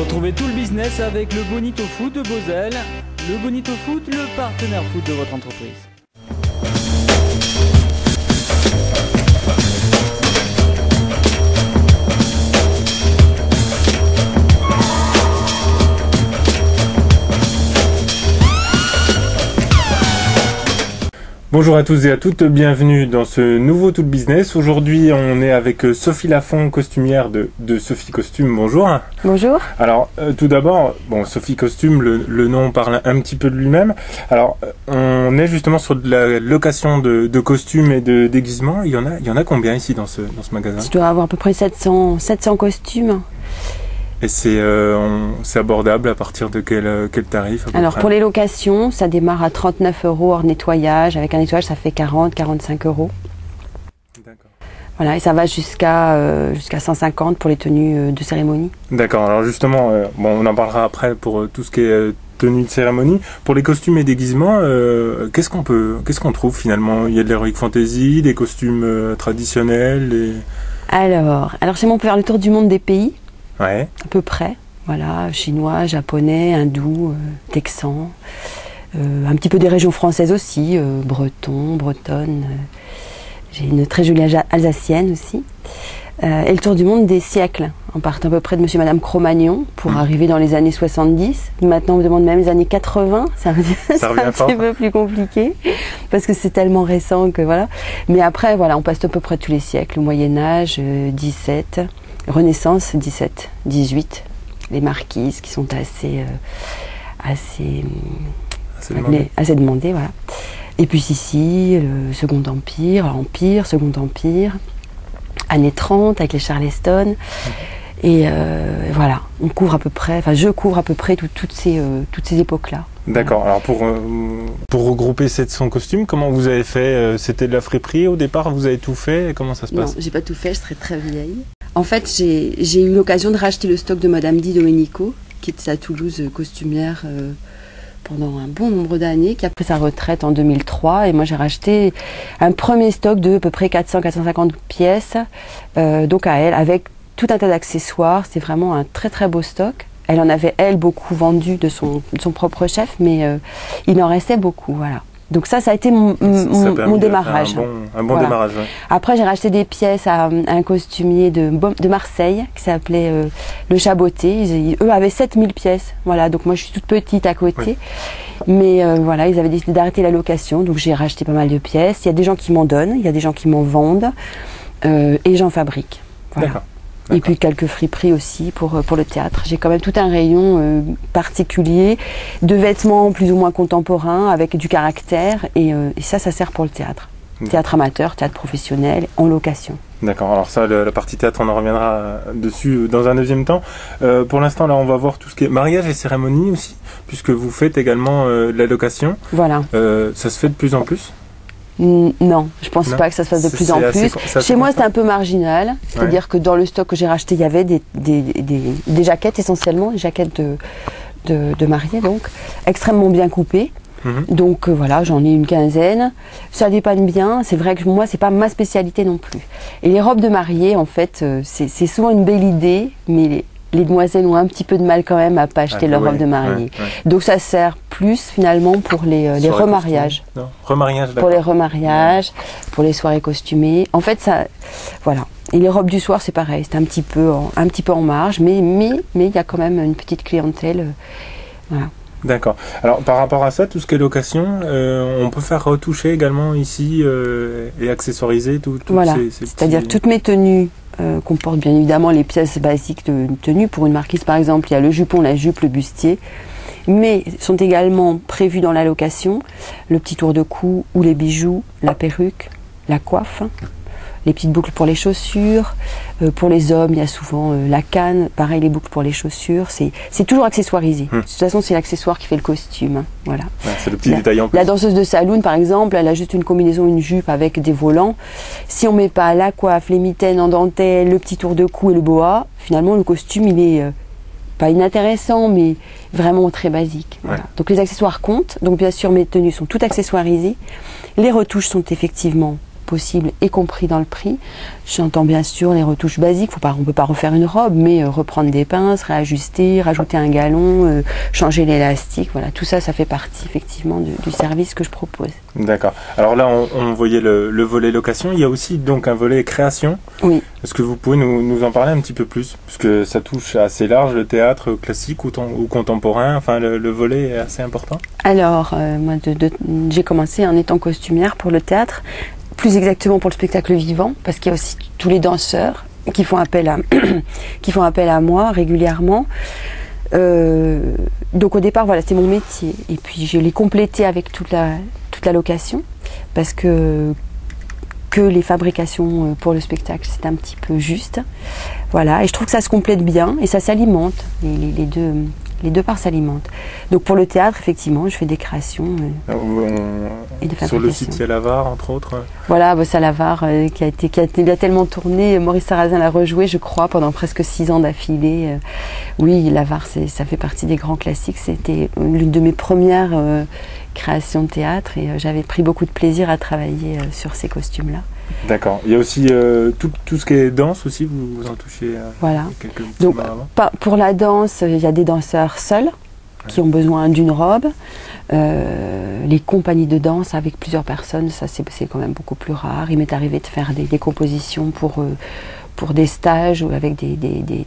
Retrouvez tout le business avec le Bonito Foot de Beauzelle. Le Bonito Foot, le partenaire foot de votre entreprise. Bonjour à tous et à toutes, bienvenue dans ce nouveau Tout le Business. Aujourd'hui, on est avec Sophie Lafont, costumière de Sophie Costume. Bonjour. Bonjour. Alors, tout d'abord, bon, Sophie Costume, le nom parle un petit peu de lui-même. Alors, on est justement sur de la location de costumes et de déguisements. Il y en a combien ici dans ce magasin? Je dois avoir à peu près 700 costumes. Et c'est abordable à partir de quel tarif à peu Alors près? pour les locations, ça démarre à 39 € hors nettoyage. Avec un nettoyage, ça fait 40-45 €. D'accord. Voilà, et ça va jusqu'à 150 pour les tenues de cérémonie. D'accord, alors justement, bon, on en parlera après pour tout ce qui est tenue de cérémonie. Pour les costumes et déguisements, qu'est-ce qu'on trouve finalement? Il y a de l'heroic fantasy, des costumes traditionnels Alors c'est bon, on peut faire le tour du monde des pays. Ouais. À peu près, voilà, chinois, japonais, hindous, texans, un petit peu des régions françaises aussi, breton, bretonne, j'ai une très jolie alsacienne aussi, et le tour du monde des siècles, en partant à peu près de monsieur et madame Cro-Magnon pour arriver dans les années 70, maintenant on me demande même les années 80, c'est un petit peu plus compliqué, parce que c'est tellement récent que voilà, mais après voilà, on passe à peu près tous les siècles, le Moyen-Âge, 17, Renaissance 17, 18, les marquises qui sont assez demandées, voilà. Et puis ici, le Second Empire, Second Empire, années 30 avec les Charleston. Et voilà, on couvre à peu près, enfin je couvre à peu près toutes ces époques-là. D'accord, alors pour regrouper 700 costumes, comment vous avez fait? C'était de la friperie au départ, vous avez tout fait? Comment ça se passe? Non, j'ai pas tout fait, je serais très vieille. En fait, j'ai eu l'occasion de racheter le stock de Madame Di Domenico, qui était à Toulouse costumière pendant un bon nombre d'années, qui a pris sa retraite en 2003. Et moi, j'ai racheté un premier stock de à peu près 400-450 pièces, donc à elle, avec tout un tas d'accessoires. C'est vraiment un très très beau stock. Elle en avait, elle, beaucoup vendu de son propre chef, mais il en restait beaucoup, voilà. Donc ça a été mon démarrage. Un bon démarrage. Ouais. Après, j'ai racheté des pièces à un costumier de Marseille qui s'appelait Le Chaboté. Eux avaient 7000 pièces. Voilà, donc moi je suis toute petite à côté. Oui. Mais voilà, ils avaient décidé d'arrêter la location. Donc j'ai racheté pas mal de pièces. Il y a des gens qui m'en donnent, il y a des gens qui m'en vendent. Et j'en fabrique. Voilà. D'accord. Et puis quelques friperies aussi pour le théâtre. J'ai quand même tout un rayon particulier de vêtements plus ou moins contemporains avec du caractère et ça sert pour le théâtre. Théâtre amateur, théâtre professionnel, en location. D'accord, alors ça, la partie théâtre, on en reviendra dessus dans un deuxième temps. Pour l'instant, là, on va voir tout ce qui est mariage et cérémonie aussi, puisque vous faites également de la location. Voilà. Ça se fait de plus en plus? Non, je pense pas que ça se fasse de plus en plus. Chez moi, c'est un peu marginal. C'est-à-dire que dans le stock que j'ai racheté, il y avait des jaquettes essentiellement, des jaquettes de mariée, donc extrêmement bien coupées. Donc voilà, j'en ai une quinzaine. Ça dépanne bien. C'est vrai que moi, c'est pas ma spécialité non plus. Et les robes de mariée, en fait, c'est souvent une belle idée, mais les demoiselles ont un petit peu de mal quand même à pas acheter leur robe de mariée. Donc ça sert plus finalement pour les remariages. Pour les remariages, pour les soirées costumées. En fait, ça, voilà. Et les robes du soir, c'est pareil, c'est un petit peu en marge, mais il y a quand même une petite clientèle. Voilà. D'accord. Alors par rapport à ça, tout ce qui est location, on peut faire retoucher également ici et accessoiriser toutes voilà. C'est-à-dire toutes mes tenues comportent bien évidemment les pièces basiques de tenue. Pour une marquise par exemple, il y a le jupon, la jupe, le bustier. Mais sont également prévus dans la location le petit tour de cou ou les bijoux, la perruque, la coiffe. Les petites boucles pour les chaussures. Pour les hommes, il y a souvent la canne. Pareil, les boucles pour les chaussures. C'est toujours accessoirisé. De toute façon, c'est l'accessoire qui fait le costume. Voilà. Ouais, c'est le petit détail en plus. La danseuse de saloon, par exemple, elle a juste une combinaison, une jupe avec des volants. Si on met pas la coiffe, les mitaines en dentelle, le petit tour de cou et le boa, finalement, le costume, il est pas inintéressant, mais vraiment très basique. Voilà. Ouais. Donc les accessoires comptent. Donc bien sûr, mes tenues sont toutes accessoirisées. Les retouches sont effectivement possible, y compris dans le prix. J'entends bien sûr les retouches basiques, on ne peut pas refaire une robe, mais reprendre des pinces, réajuster, rajouter un galon, changer l'élastique, voilà, tout ça, ça fait partie effectivement du service que je propose. D'accord. Alors là, on voyait le volet location, il y a aussi donc un volet création. Oui. Est-ce que vous pouvez nous en parler un petit peu plus? Puisque ça touche assez large, le théâtre classique ou contemporain, enfin le volet est assez important. Alors, moi, j'ai commencé en étant costumière pour le théâtre, plus exactement pour le spectacle vivant, parce qu'il y a aussi tous les danseurs qui font appel à moi régulièrement. Donc au départ, voilà, c'était mon métier. Et puis je l'ai complété avec toute la location, parce que les fabrications pour le spectacle, c'est un petit peu juste. Voilà, et je trouve que ça se complète bien et ça s'alimente. Les deux parts s'alimentent. Donc pour le théâtre, effectivement, je fais des créations et des fabrications. Sur le site Salavare, entre autres. Voilà, Salavare il a tellement tourné. Maurice Sarrazin l'a rejoué, je crois, pendant presque 6 ans d'affilée. Oui, Lavare, ça fait partie des grands classiques. C'était l'une de mes premières créations de théâtre et j'avais pris beaucoup de plaisir à travailler sur ces costumes-là. D'accord. Il y a aussi tout ce qui est danse aussi, vous en touchez voilà. quelques petits Donc, mots avant. pour la danse, il y a des danseurs seuls qui ont besoin d'une robe. Les compagnies de danse avec plusieurs personnes, ça c'est quand même beaucoup plus rare. Il m'est arrivé de faire des compositions pour des stages ou avec des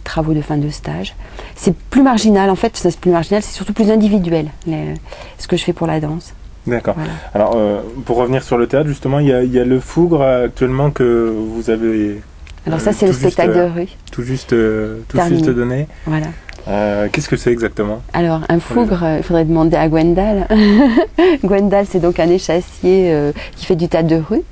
travaux de fin de stage. C'est plus marginal, en fait, c'est plus marginal, c'est surtout plus individuel, ce que je fais pour la danse. D'accord. Voilà. Alors, pour revenir sur le théâtre, justement, il y a le Fougre actuellement que vous avez... Alors ça, c'est le spectacle de rue. Tout juste donné. Voilà. Qu'est-ce que c'est exactement? Alors, un Fougre, il faudrait demander à Gwendal. Gwendal, c'est donc un échassier qui fait du théâtre de rue.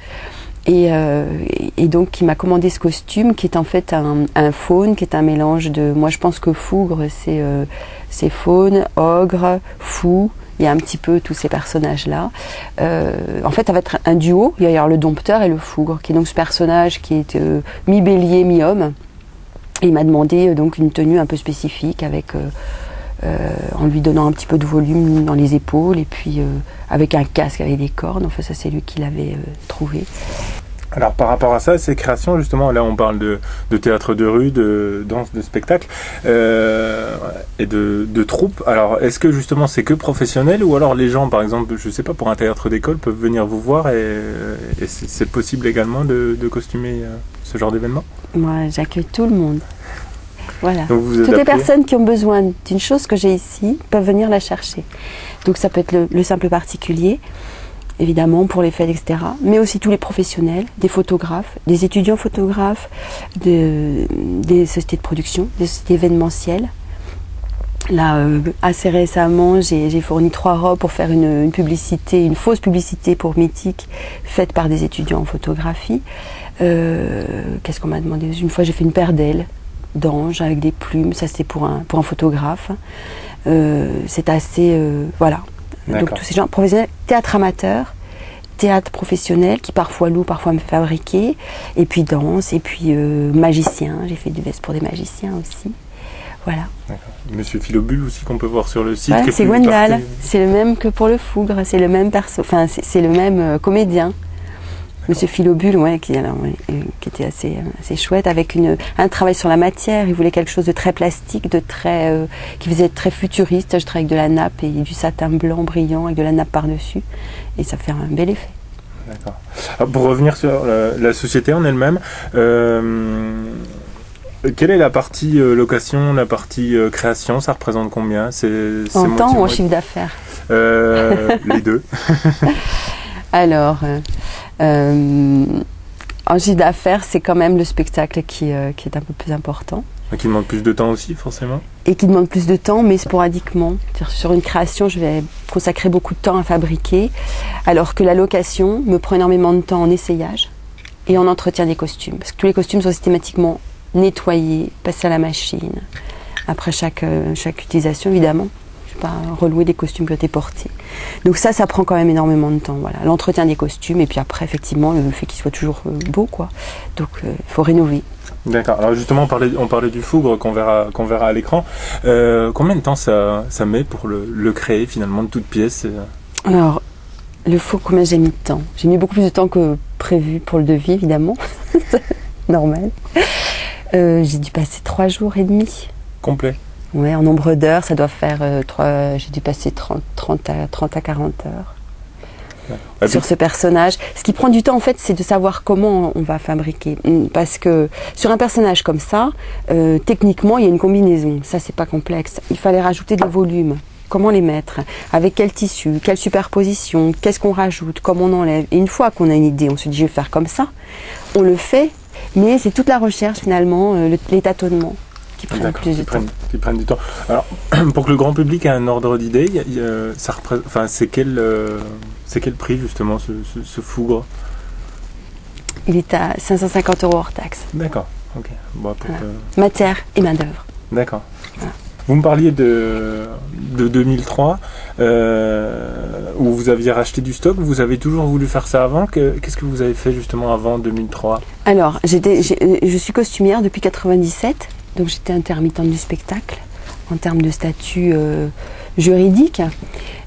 Et donc, qui m'a commandé ce costume, qui est en fait un faune, qui est un mélange de... Moi, je pense que Fougre, c'est faune, ogre, fou... Il y a un petit peu tous ces personnages-là. En fait, ça va être un duo. Il va y avoir le dompteur et le Fougre, qui est donc ce personnage qui est mi-bélier, mi-homme. Et il m'a demandé donc une tenue un peu spécifique, en lui donnant un petit peu de volume dans les épaules, et puis avec un casque avec des cornes. Enfin, ça, c'est lui qui l'avait trouvé. Alors par rapport à ça, ces créations, justement, là on parle de théâtre de rue, de danse, de spectacle et de troupe. Alors est-ce que justement c'est que professionnel ou alors les gens, par exemple, je sais pas, pour un théâtre d'école peuvent venir vous voir et c'est possible également de costumer ce genre d'événement? Moi j'accueille tout le monde. Voilà. Donc, vous toutes adaptez. les personnes qui ont besoin d'une chose que j'ai ici peuvent venir la chercher. Donc ça peut être le simple particulier, évidemment, pour les fêtes, etc. Mais aussi tous les professionnels, des photographes, des étudiants photographes, des sociétés de production, des sociétés événementielles. Là, assez récemment, j'ai fourni 3 robes pour faire une publicité, une fausse publicité pour Mythique, faite par des étudiants en photographie. Qu'est-ce qu'on m'a demandé? Une fois, j'ai fait une paire d'ailes d'ange avec des plumes. Ça, c'était pour un photographe. C'est assez... voilà. Donc tous ces gens professionnels, théâtre amateur, théâtre professionnel qui parfois loue, parfois me fabriquer, et puis danse, et puis magicien. J'ai fait du veste pour des magiciens aussi. Voilà. Monsieur Philobule aussi qu'on peut voir sur le site. Ouais, c'est Gwendal. C'est le même que pour le Fougre. C'est le même perso. Enfin, c'est le même comédien. Monsieur Philobule, ouais, qui était assez chouette, avec un travail sur la matière. Il voulait quelque chose de très plastique, qui faisait très futuriste. Je travaille avec de la nappe et du satin blanc brillant avec de la nappe par-dessus. Et ça fait un bel effet. D'accord. Alors, pour revenir sur la société en elle-même, quelle est la partie location, la partie création? Ça représente combien? En temps ou en chiffre d'affaires? Les deux. Alors, en chiffre d'affaires, c'est quand même le spectacle qui est un peu plus important. Qui demande plus de temps aussi, forcément. Et qui demande plus de temps, mais sporadiquement. Sur une création, je vais consacrer beaucoup de temps à fabriquer, alors que la location me prend énormément de temps en essayage et en entretien des costumes. Parce que tous les costumes sont systématiquement nettoyés, passés à la machine, après chaque utilisation, évidemment. Pas relouer des costumes qui ont été portés. Donc ça prend quand même énormément de temps. Voilà, l'entretien des costumes et puis après effectivement le fait qu'ils soient toujours beaux, quoi. Donc il faut rénover. D'accord. Alors justement on parlait du Fougre qu'on verra à l'écran. Combien de temps ça met pour le créer finalement de toute pièce? Alors Le faux, combien j'ai mis de temps? J'ai mis beaucoup plus de temps que prévu pour le devis, évidemment. Normal. J'ai dû passer 3 jours et demi. Complet? Ouais, en nombre d'heures, ça doit faire j'ai dû passer 30 à 40 heures. Sur ce personnage. Ce qui prend du temps, en fait, c'est de savoir comment on va fabriquer. Parce que sur un personnage comme ça, techniquement, il y a une combinaison. Ça, c'est pas complexe. Il fallait rajouter des volumes. Comment les mettre? Avec quel tissu? Quelle superposition? Qu'est-ce qu'on rajoute? Comment on enlève? Et une fois qu'on a une idée, on se dit, je vais faire comme ça. On le fait, mais c'est toute la recherche, finalement, les tâtonnements qui prennent plus de temps. Qui prennent du temps. Alors, pour que le grand public ait un ordre d'idée, c'est quel prix, justement, ce fougre? Il est à 550 € hors taxe. D'accord, ok. Bon, voilà. Matière et main-d'œuvre. D'accord. Voilà. Vous me parliez de 2003, où vous aviez racheté du stock. Vous avez toujours voulu faire ça avant. Qu'est-ce que vous avez fait justement avant 2003? Alors, je suis costumière depuis 97, donc j'étais intermittente du spectacle en termes de statut juridique.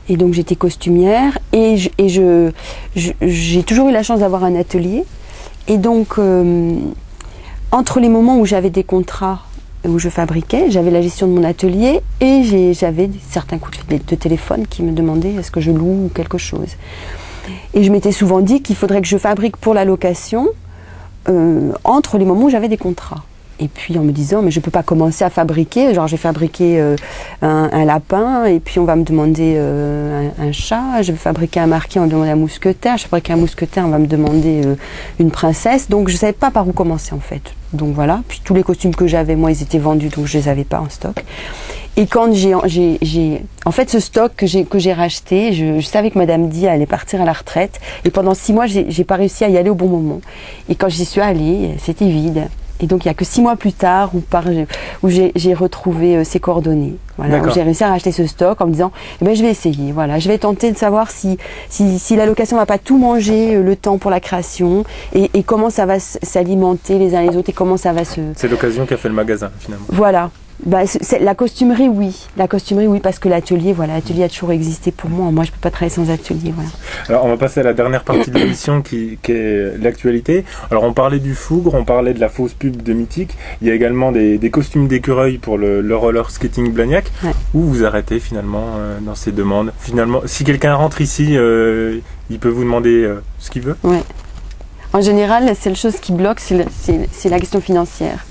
Et donc j'étais costumière et j'ai toujours eu la chance d'avoir un atelier. Et donc, entre les moments où j'avais des contrats, où je fabriquais, j'avais la gestion de mon atelier et j'avais certains coups de téléphone qui me demandaient est-ce que je loue quelque chose. Et je m'étais souvent dit qu'il faudrait que je fabrique pour la location entre les moments où j'avais des contrats. Et puis en me disant, mais je ne peux pas commencer à fabriquer, genre j'ai fabriqué un lapin et puis on va me demander un chat, je vais fabriquer un marquis, on va me demander un mousquetaire, je fabrique un mousquetaire, on va me demander une princesse, donc je ne savais pas par où commencer en fait. Donc voilà, puis tous les costumes que j'avais, moi ils étaient vendus, donc je ne les avais pas en stock. Et quand en fait ce stock que j'ai racheté, je savais que Madame Di allait partir à la retraite et pendant 6 mois j'ai pas réussi à y aller au bon moment. Et quand j'y suis allée, c'était vide. Et donc il n'y a que 6 mois plus tard où j'ai retrouvé ses coordonnées. Voilà, où j'ai réussi à racheter ce stock en me disant eh ben, je vais essayer, voilà, je vais tenter de savoir si la location ne va pas tout manger le temps pour la création et comment ça va s'alimenter les uns les autres et comment ça va se... C'est l'occasion qui a fait le magasin finalement. Voilà. Bah, la costumerie, oui. La costumerie, oui, parce que l'atelier, voilà, l'atelier a toujours existé pour moi. Moi, je ne peux pas travailler sans atelier, voilà. Alors, on va passer à la dernière partie de l'émission qui est l'actualité. Alors, on parlait du fougre, on parlait de la fausse pub de Mythique. Il y a également des costumes d'écureuil pour le roller skating Blagnac. Ouais. Où vous arrêtez finalement dans ces demandes? Finalement, si quelqu'un rentre ici, il peut vous demander ce qu'il veut? Ouais. En général, la seule chose qui bloque, c'est la question financière.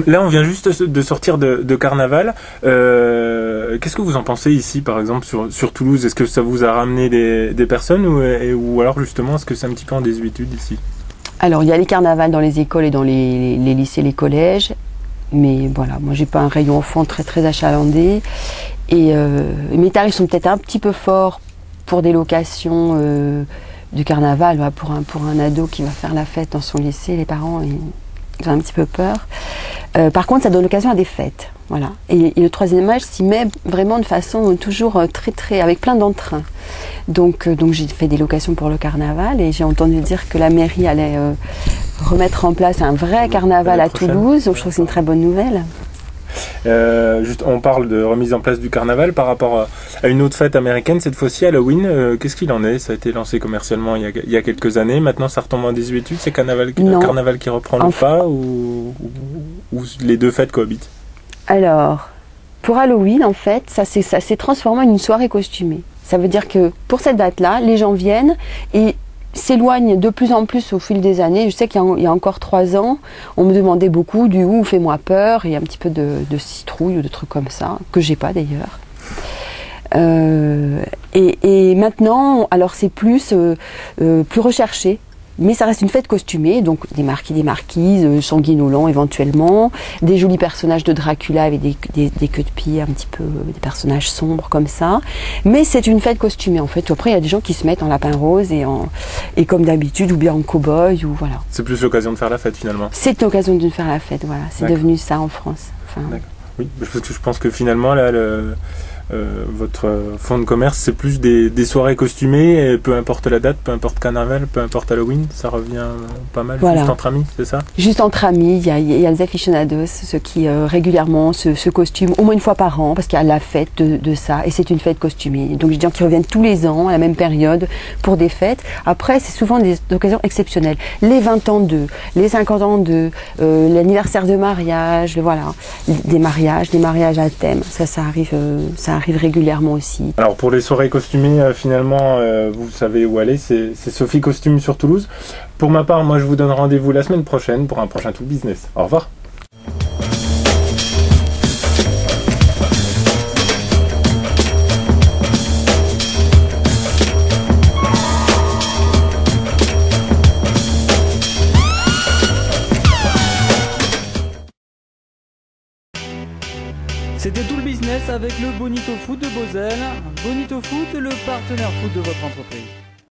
Là, on vient juste de sortir de Carnaval. Qu'est-ce que vous en pensez ici, par exemple, sur Toulouse? Est-ce que ça vous a ramené des personnes ou alors, justement, est-ce que c'est un petit peu en désuétude ici? Alors, il y a les carnavals dans les écoles et dans les lycées, les collèges. Mais voilà, moi, j'ai pas un rayon enfant très, très achalandé. Et mes tarifs sont peut-être un petit peu forts pour des locations du carnaval. Voilà, pour un ado qui va faire la fête dans son lycée, les parents... J'ai un petit peu peur. Par contre, ça donne l'occasion à des fêtes. Voilà. Et le troisième âge s'y met vraiment de façon toujours très, avec plein d'entrain. Donc j'ai fait des locations pour le carnaval et j'ai entendu dire que la mairie allait remettre en place un vrai carnaval à Toulouse. Donc je trouve que c'est une très bonne nouvelle. On parle de remise en place du carnaval par rapport à une autre fête américaine, cette fois-ci Halloween. Qu'est-ce qu'il en est? Ça a été lancé commercialement il y a quelques années. Maintenant, ça retombe en désuétude. C'est Carnaval qui reprend le pas ou les deux fêtes cohabitent? Alors, pour Halloween, en fait, ça s'est transformé en une soirée costumée. Ça veut dire que pour cette date-là, les gens viennent et s'éloigne de plus en plus au fil des années. Je sais qu'il y a encore 3 ans, on me demandait beaucoup du « fais-moi peur » et un petit peu de citrouille ou de trucs comme ça, que j'ai pas d'ailleurs. Et maintenant, alors c'est plus recherché. Mais ça reste une fête costumée, donc des marquis, des marquises, sanguinolents éventuellement, des jolis personnages de Dracula avec des queues de pied, un petit peu, des personnages sombres comme ça. Mais c'est une fête costumée en fait. Après, il y a des gens qui se mettent en lapin rose et comme d'habitude, ou bien en cow-boy, ou voilà. C'est plus l'occasion de faire la fête finalement. C'est l'occasion de faire la fête, voilà. C'est devenu ça en France. Enfin... Oui, parce que je pense que finalement, là, votre fonds de commerce, c'est plus des soirées costumées, et peu importe la date, peu importe Carnaval, peu importe Halloween, ça revient pas mal, Voilà. juste entre amis, c'est ça? Juste entre amis, il y a les aficionados, ceux qui régulièrement se costument au moins une fois par an, parce qu'il y a la fête de ça, et c'est une fête costumée. Donc je dis qu'ils reviennent tous les ans, à la même période, pour des fêtes. Après, c'est souvent des occasions exceptionnelles. Les 20 ans d'eux, les 50 ans d'eux, l'anniversaire de mariage, voilà, des mariages à thème, ça arrive régulièrement aussi. Alors pour les soirées costumées, finalement, vous savez où aller, c'est Sophie Costume sur Toulouse. Pour ma part, moi je vous donne rendez-vous la semaine prochaine pour un prochain Tout Business. Au revoir. C'était Tout le Business avec le Bonito Foot de Beauzelle. Bonito Foot, le partenaire foot de votre entreprise.